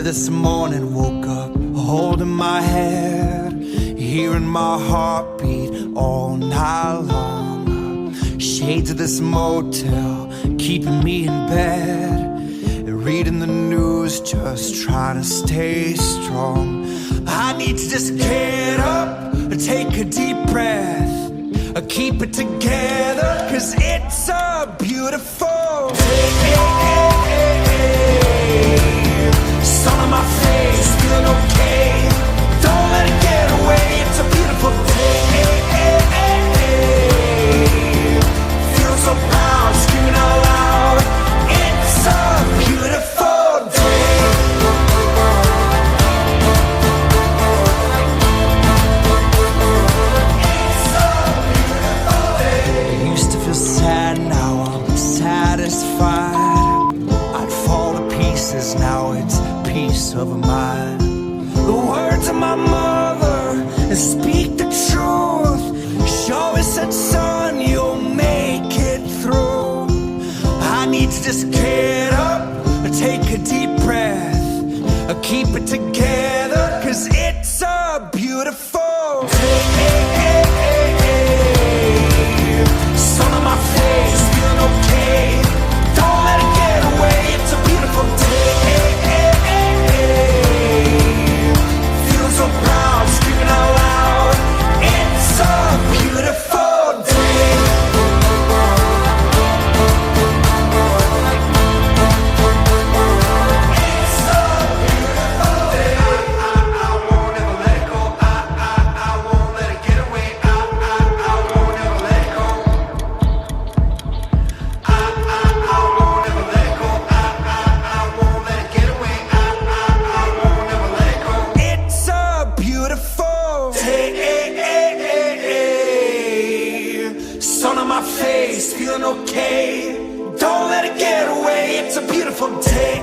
this morning, woke up holding my head, hearing my heartbeat all night long. Shades of this motel keeping me in bed, reading the news, just trying to stay strong. I need to just get up, take a deep breath, keep it together, 'cause it's a beautiful day. Sun on my face, feeling okay. Don't let it get away, it's a beautiful day. Feel so proud, screaming out loud. It's a beautiful day. It's a beautiful day. I used to feel sad, now I'm satisfied. I'd fall to pieces, now it's peace of mind. The words of my mother speak the truth. She always said, son, you'll make it through. I need to just get up, take a deep breath, keep it together, 'cause it's a beautiful day. Sun on my face, feeling okay. Don't let it get away, it's a beautiful day. Feel so proud, screaming out loud. It's a beautiful day. It's a beautiful day. I won't ever let it go. I won't let it get away. I won't ever let it go. I won't ever let it go. I won't let it get away. I won't ever let it go. It's a beautiful day. Sun on my face, feeling okay. Don't let it get away. It's a beautiful day.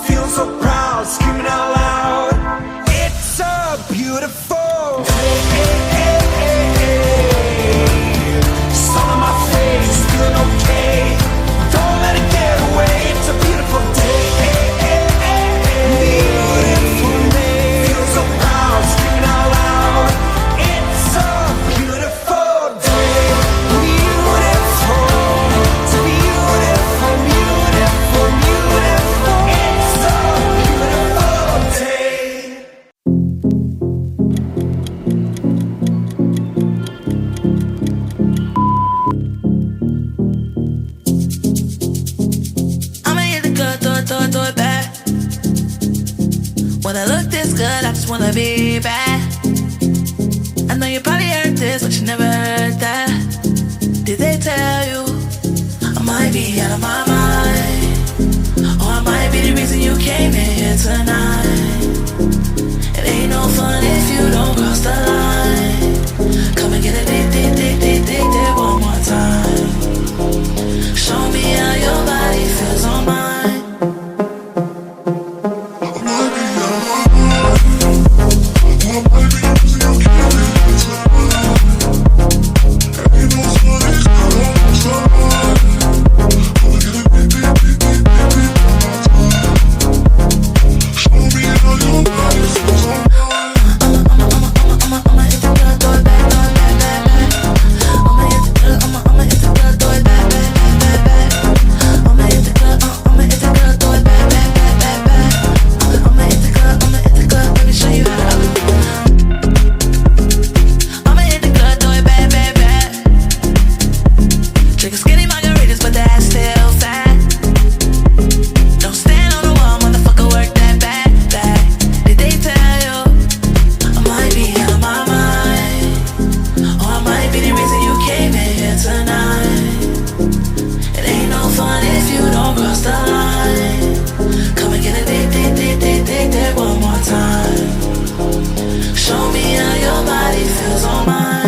Feel so proud, screaming out loud. It's a beautiful day. Sun on my face, feeling okay. Don't let it get away. It's a beautiful day. Beautiful day. Feel so proud, screaming out loud. It's a beautiful day. Beautiful. It's beautiful, beautiful, beautiful. It's a beautiful day. I'ma hit the good, throw it back. When I look this good, I just wanna be bad. I know you probably heard this, but you never heard that. Did they tell you I might be out of my mind? Or I might be the reason you came in here tonight. It ain't no fun if you don't cross the line. Come and get a dick one more time. Show me how your body feels on mine. Show me how your body feels on mine.